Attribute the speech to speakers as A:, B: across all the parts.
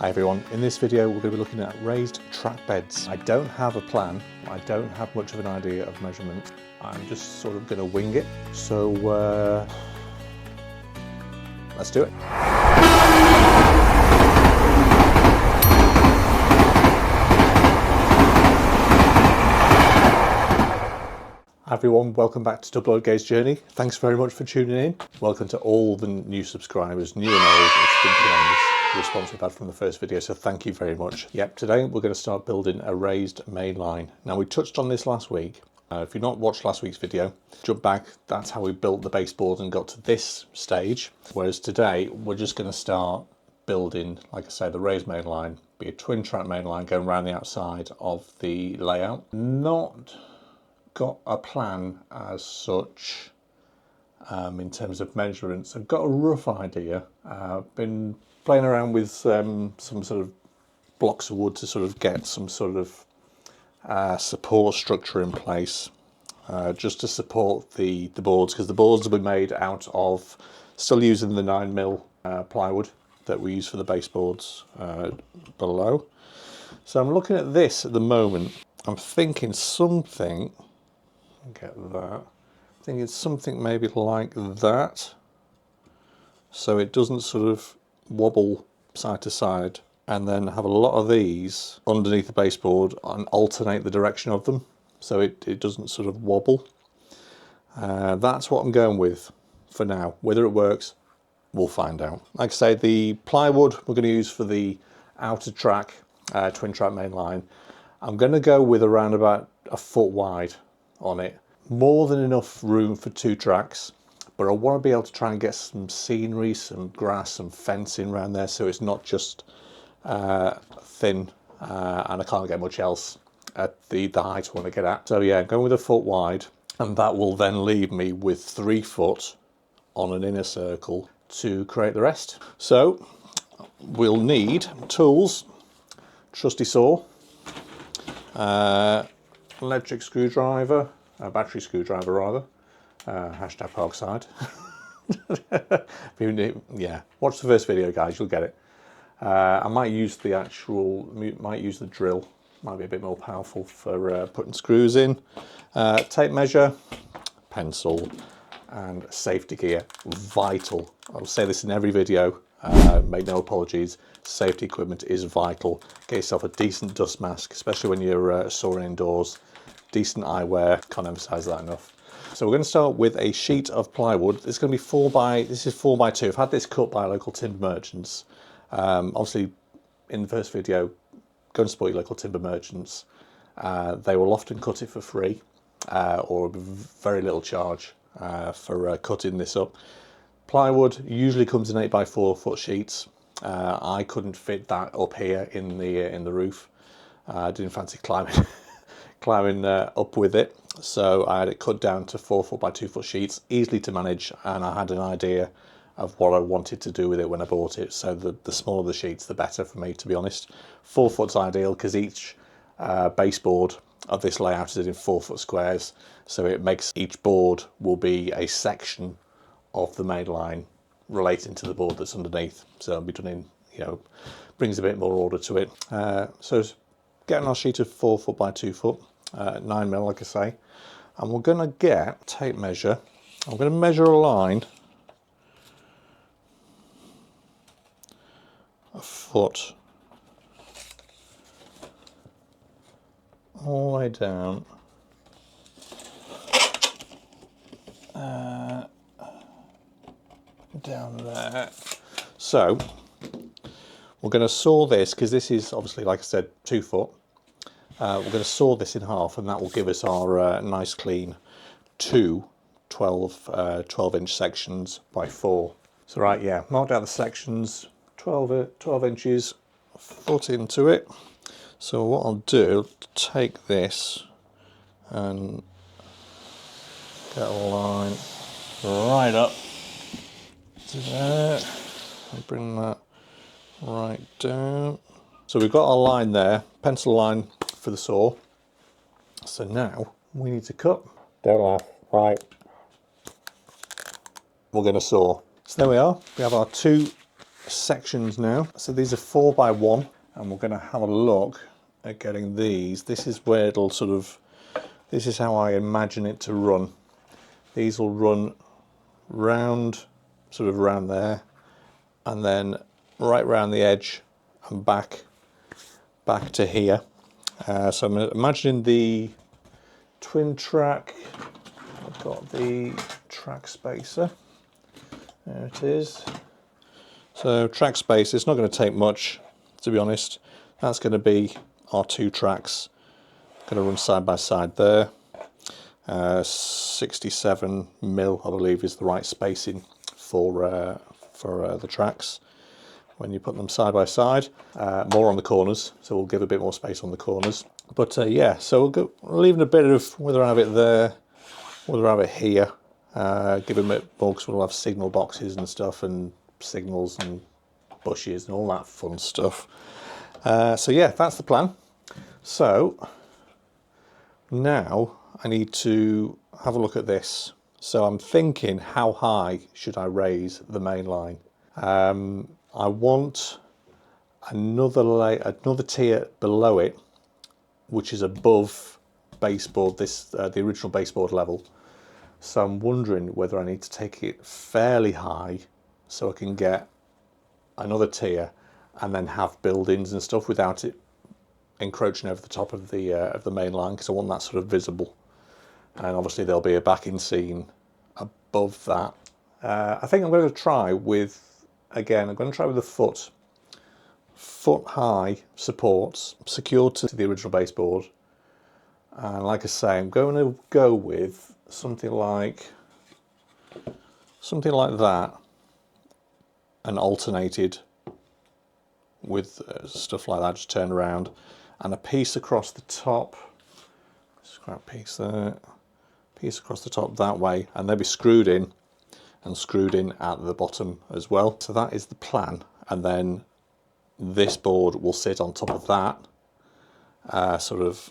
A: Hi everyone, in this video we're going to be looking at raised track beds. I don't have a plan, I don't have much of an idea of measurement, I'm just sort of going to wing it, so let's do it. Hi everyone, welcome back to Double O Gaze Journey. Thanks very much for tuning in. Welcome to all the new subscribers, new and old. It's been tremendous, the response we've had from the first video, so thank you very much. Yep, today we're going to start building a raised main line. Now we touched on this last week. If you've not watched last week's video, jump back. That's how we built the baseboard and got to this stage. Whereas today we're just going to start building, like I say, the raised main line, be a twin track main line going around the outside of the layout. Not got a plan as such in terms of measurements. I've got a rough idea. I've been playing around with some sort of blocks of wood to sort of get some sort of support structure in place, just to support the boards, because the boards will be made out of, still using the 9mm plywood that we use for the baseboards below. So I'm looking at this at the moment. I'm thinking something, get that, I think it's something maybe like that, so it doesn't sort of wobble side to side, and then have a lot of these underneath the baseboard and alternate the direction of them so it doesn't sort of wobble. That's what I'm going with for now. Whether it works, we'll find out. Like I say, the plywood we're going to use for the outer track, twin track main line, I'm going to go with around about a foot wide on it. More than enough room for 2 tracks, but I want to be able to try and get some scenery, some grass, some fencing around there, so it's not just thin and I can't get much else at the height I want to get at. So yeah, going with a foot wide, and that will then leave me with 3 foot on an inner circle to create the rest. So we'll need tools, trusty saw, electric screwdriver, a battery screwdriver rather, hashtag Parkside. Yeah, watch the first video guys, you'll get it. I might use the drill, might be a bit more powerful for putting screws in. Tape measure, pencil, and safety gear, vital. I'll say this in every video, make no apologies, safety equipment is vital. Get yourself a decent dust mask, especially when you're sawing indoors. Decent eyewear, can't emphasize that enough. So we're going to start with a sheet of plywood. It's going to be 4x2. I've had this cut by local timber merchants. Obviously in the first video, go and support your local timber merchants. They will often cut it for free or very little charge for cutting this up. Plywood usually comes in 8x4 foot sheets. I couldn't fit that up here in the roof. I didn't fancy climbing up with it, so I had it cut down to 4 foot by 2 foot sheets, easily to manage, and I had an idea of what I wanted to do with it when I bought it. So the smaller the sheets, the better for me, to be honest. 4 foot's ideal because each baseboard of this layout is in 4 foot squares, so it makes each board will be a section of the main line relating to the board that's underneath. So it'll be done in, brings a bit more order to it. So getting our sheet of 4 foot by 2 foot, 9mm, like I say, and we're going to get tape measure. I'm going to measure a line a foot all the way down down there. So we're going to saw this, because this is obviously, like I said, 2 foot. We're going to saw this in half, and that will give us our nice clean 2 12-inch sections by 4. So right, yeah, marked out the sections, 12 inches, foot into it. So what I'll do, take this and get a line right up to there. I'll bring that right down. So we've got our line there, pencil line for the saw. So now we need to cut. Don't laugh, right. We're going to saw. So there we are. We have our 2 sections now. So these are 4x1, and we're going to have a look at getting these. This is where it'll sort of, this is how I imagine it to run. These will run round, sort of around there, and then right round the edge and back to here. So I'm imagining the twin track. I've got the track spacer. There it is. So track space, it's not going to take much, to be honest. That's going to be our 2 tracks. Going to run side by side there. 67 mil, I believe, is the right spacing for the tracks when you put them side by side. More on the corners, so we'll give a bit more space on the corners. But yeah, so we're leaving a bit of, whether I have it there, whether I have it here, give them a bit more, because we'll have signal boxes and stuff, and signals and bushes and all that fun stuff. So yeah, that's the plan. So now I need to have a look at this. So I'm thinking, how high should I raise the main line? I want another tier below it, which is above baseboard, the original baseboard level. So I'm wondering whether I need to take it fairly high so I can get another tier and then have buildings and stuff without it encroaching over the top of the main line, because I want that sort of visible. And obviously there'll be a backing scene above that. I think I'm going to try with, again, I'm going to try with the foot high supports secured to the original baseboard. And like I say, I'm going to go with something like that, and alternated with stuff like that, just turn around, and a piece across the top, scrap piece there, piece across the top that way, and they'll be screwed in at the bottom as well. So that is the plan, and then this board will sit on top of that, sort of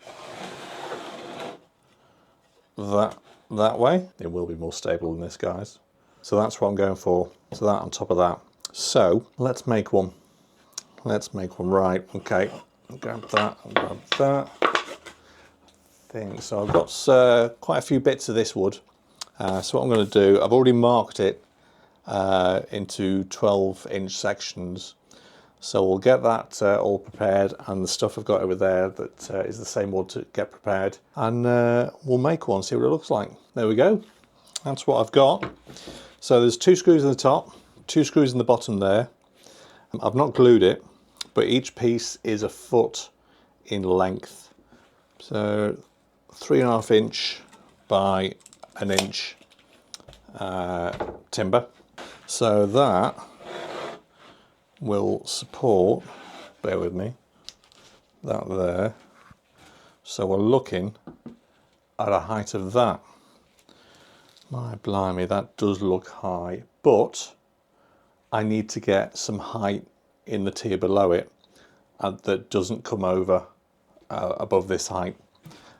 A: that way. It will be more stable than this, guys. So that's what I'm going for. So that on top of that. So let's make one. Let's make one. Right, okay. I'll grab that, I'll grab that thing. So I've got quite a few bits of this wood. So what I'm going to do, I've already marked it into 12-inch sections. So we'll get that all prepared, and the stuff I've got over there that is the same wood to get prepared, and we'll make one, see what it looks like. There we go. That's what I've got. So there's 2 screws in the top, 2 screws in the bottom there. I've not glued it, but each piece is a foot in length. So 3.5 inch by 1 inch timber. So that will support, bear with me, that there. So we're looking at a height of that. My blimey, that does look high, but I need to get some height in the tier below it that doesn't come over above this height,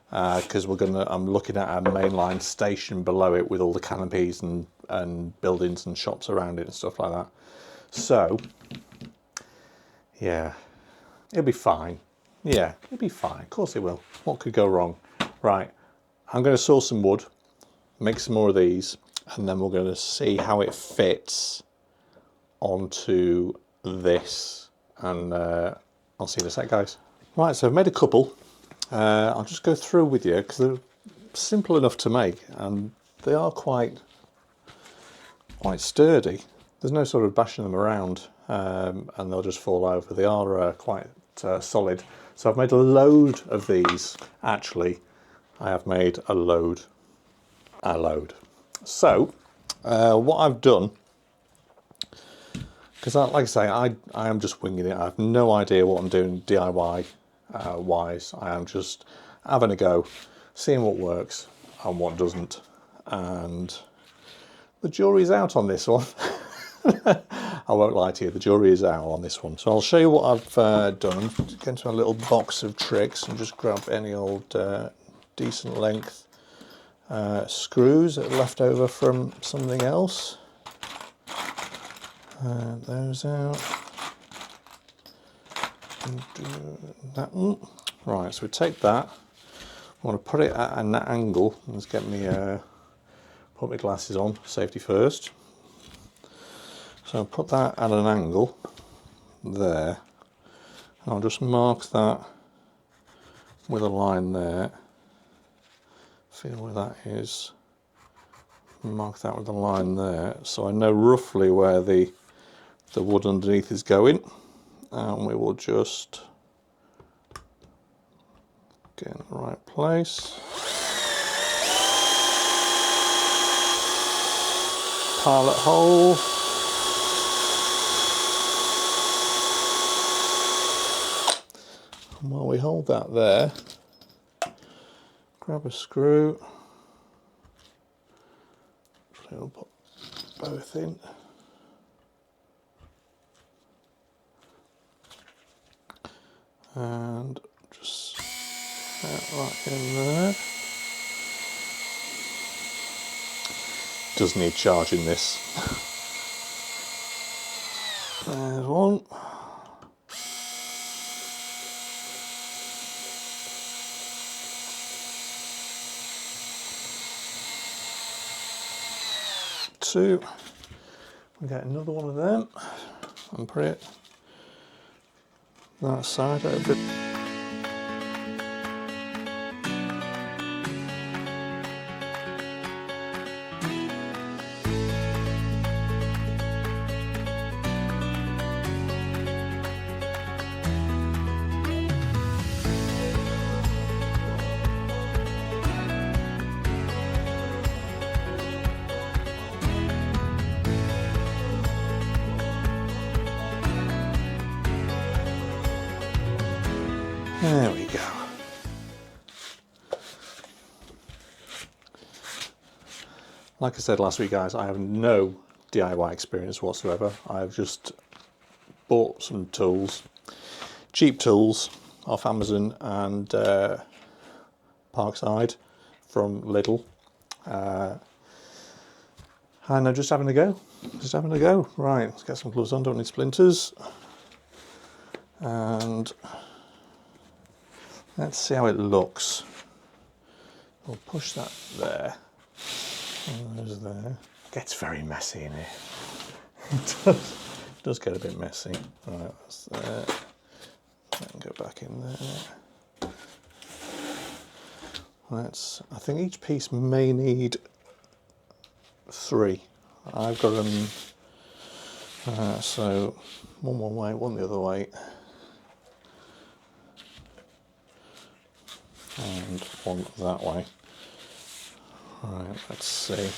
A: because I'm looking at a mainline station below it with all the canopies and buildings and shops around it and stuff like that. So yeah, it'll be fine. Yeah, it'll be fine. Of course it will. What could go wrong? Right, I'm going to saw some wood, make some more of these, and then we're going to see how it fits onto this, and I'll see you in a sec, guys. Right, so I've made a couple. I'll just go through with you because they're simple enough to make, and they are quite sturdy. There's no sort of bashing them around, and they'll just fall over. They are quite solid. So I've made a load of these. Actually, I have made a load. So what I've done, because like I say, I am just winging it. I have no idea what I'm doing DIY wise. I am just having a go, seeing what works and what doesn't, and the jury's out on this one. I won't lie to you, the jury is out on this one. So I'll show you what I've done. I'm get into a little box of tricks and just grab any old decent length screws that are left over from something else. And those out. And do that one. Right, so we take that. I want to put it at an angle. Let's get me put my glasses on. Safety first. So I'll put that at an angle there. And I'll just mark that with a line there. Feel where that is. Mark that with a line there, so I know roughly where the wood underneath is going, and we will just get in the right place. Pilot hole. And while we hold that there, grab a screw. So we'll put both in. And just set that in there. Does need charging this. There's one. Two. We get another one of them and put it that side over. There we go. Like I said last week, guys, I have no DIY experience whatsoever. I've just bought some tools, cheap tools off Amazon and Parkside from Lidl. And I'm just having a go. Right, let's get some gloves on, don't need splinters. And let's see how it looks. We'll push that there. And those there. It gets very messy in here. It does get a bit messy. Right, that's there. And go back in there. I think each piece may need 3. I've got them, so one way, one the other way. And one that way. Right, let's see.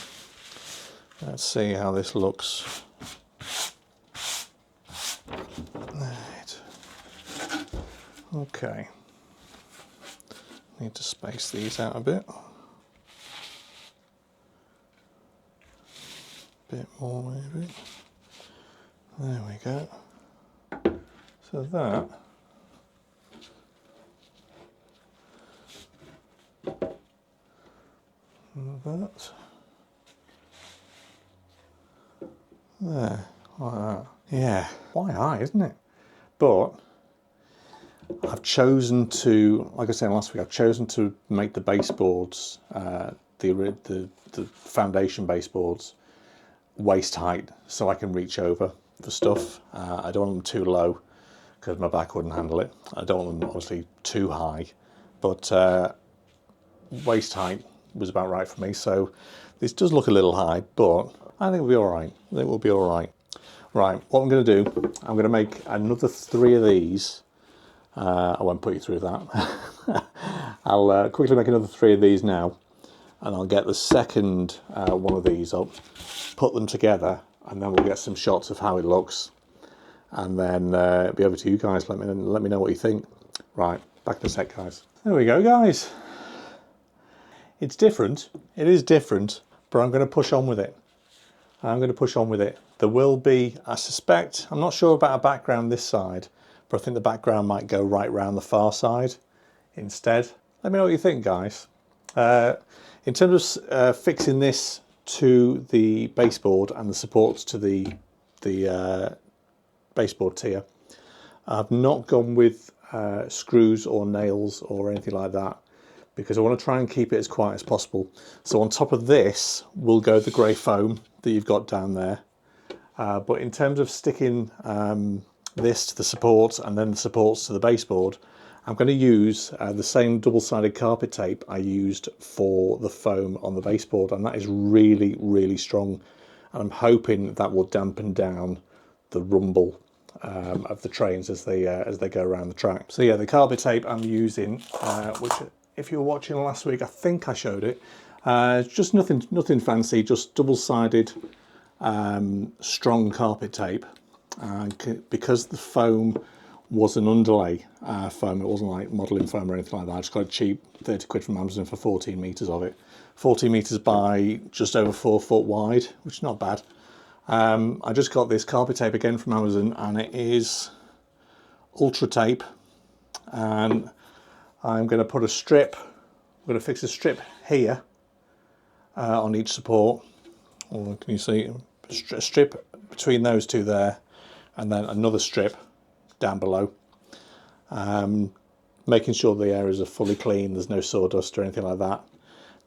A: Let's see how this looks. Right. Okay. Need to space these out a bit. Bit more maybe. There we go. So that that there, like that. Yeah, quite high, isn't it? But I've chosen to, like I said last week, I've chosen to make the baseboards, the foundation baseboards, waist height, so I can reach over for stuff. I don't want them too low because my back wouldn't handle it. I don't want them obviously too high, but waist height was about right for me. So this does look a little high, but I think it'll be all right. I think we'll be all right. Right, what I'm going to do, I'm going to make another 3 of these. I won't put you through that. I'll quickly make another 3 of these now, and I'll get the second one of these up, put them together, and then we'll get some shots of how it looks, and then be over to you guys. Let me know what you think. Right, back in a sec, guys. There we go, guys. It's different. It is different, but I'm going to push on with it. There will be, I suspect, I'm not sure about a background this side, but I think the background might go right round the far side instead. Let me know what you think, guys. In terms of fixing this to the baseboard and the supports to the the baseboard tier. I've not gone with screws or nails or anything like that, because I want to try and keep it as quiet as possible. So on top of this will go the grey foam that you've got down there. But in terms of sticking this to the supports and then the supports to the baseboard, I'm going to use the same double-sided carpet tape I used for the foam on the baseboard, and that is really, really strong. And I'm hoping that will dampen down the rumble of the trains as they go around the track. So yeah, the carpet tape I'm using, which if you were watching last week, I think I showed it. It's just nothing fancy, just double-sided strong carpet tape. Because the foam was an underlay foam, it wasn't like modelling foam or anything like that. I just got a cheap 30 quid from Amazon for 14 metres of it. 14 metres by just over 4 foot wide, which is not bad. I just got this carpet tape again from Amazon, and it is Ultra Tape, and I'm going to put a strip, I'm going to fix a strip here on each support, or can you see, a strip between those two there, and then another strip down below, making sure the areas are fully clean, there's no sawdust or anything like that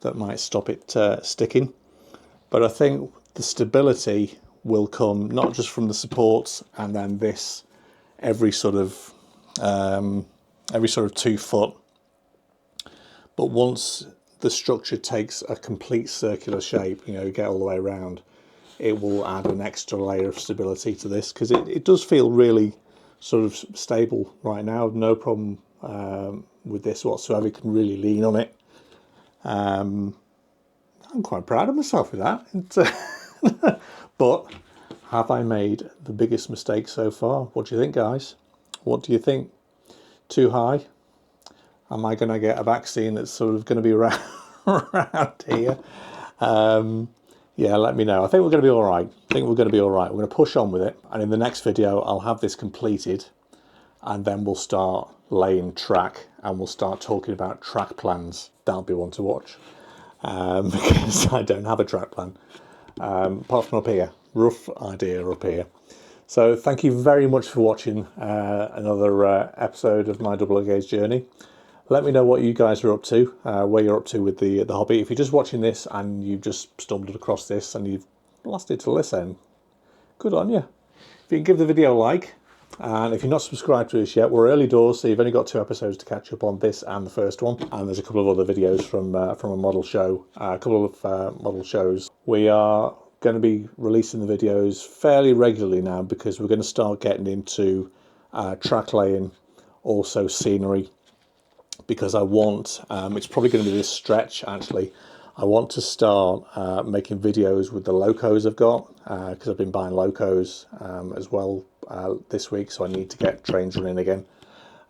A: that might stop it sticking. But I think the stability will come not just from the supports and then this every sort of 2 foot, but once the structure takes a complete circular shape, you know, get all the way around, it will add an extra layer of stability to this, because it does feel really sort of stable right now. No problem with this whatsoever. You can really lean on it. I'm quite proud of myself with that. But have I made the biggest mistake so far? What do you think, guys? What do you think? Too high? Am I going to get a vaccine that's sort of going to be around here? Yeah, let me know. I think we're going to be all right. We're going to push on with it. And in the next video, I'll have this completed, and then we'll start laying track, and we'll start talking about track plans. That'll be one to watch, because I don't have a track plan. Apart from up here, rough idea up here. So thank you very much for watching another episode of my double gauge journey. Let me know what you guys are up to, where you're up to with the hobby. If you're just watching this and you've just stumbled across this and you've lasted to listen, good on you. If you can give the video a like, and if you're not subscribed to us yet, we're early doors, so you've only got 2 episodes to catch up on, this and the first one. And there's a couple of other videos from a model show, a couple of model shows. We are going to be releasing the videos fairly regularly now, because we're going to start getting into track laying, also scenery, because I want, it's probably going to be this stretch actually, I want to start making videos with the locos I've got, because I've been buying locos as well this week, so I need to get trains running again,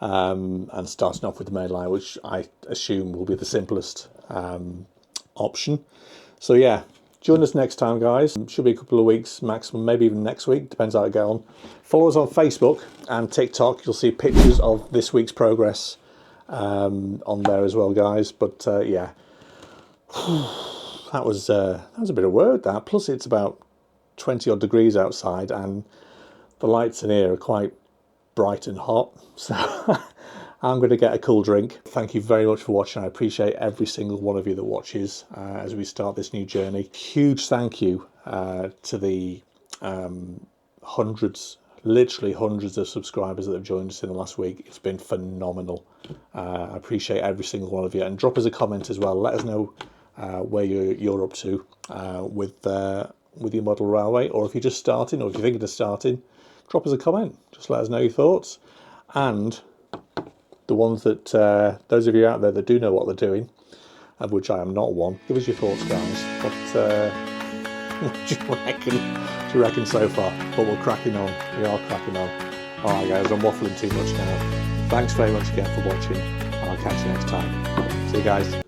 A: and starting off with the mainline, which I assume will be the simplest option. So yeah, join us next time, guys. Should be a couple of weeks maximum, maybe even next week, depends how I get on. Follow us on Facebook and TikTok. You'll see pictures of this week's progress on there as well, guys. But yeah, that was a bit of work, that. Plus it's about 20 odd degrees outside, and the lights in here are quite bright and hot, so I'm going to get a cool drink. Thank you very much for watching. I appreciate every single one of you that watches as we start this new journey. Huge thank you to the literally hundreds of subscribers that have joined us in the last week. It's been phenomenal. I appreciate every single one of you, and drop us a comment as well. Let us know where you're up to with your model railway, or if you're just starting, or if you're thinking of starting, drop us a comment. Just let us know your thoughts. And the ones that those of you out there that do know what they're doing, of which I am not one, give us your thoughts, guys. What do you reckon so far? But we're cracking on. We are cracking on. All right, guys, I'm waffling too much now. Thanks very much again for watching, and I'll catch you next time. See you guys.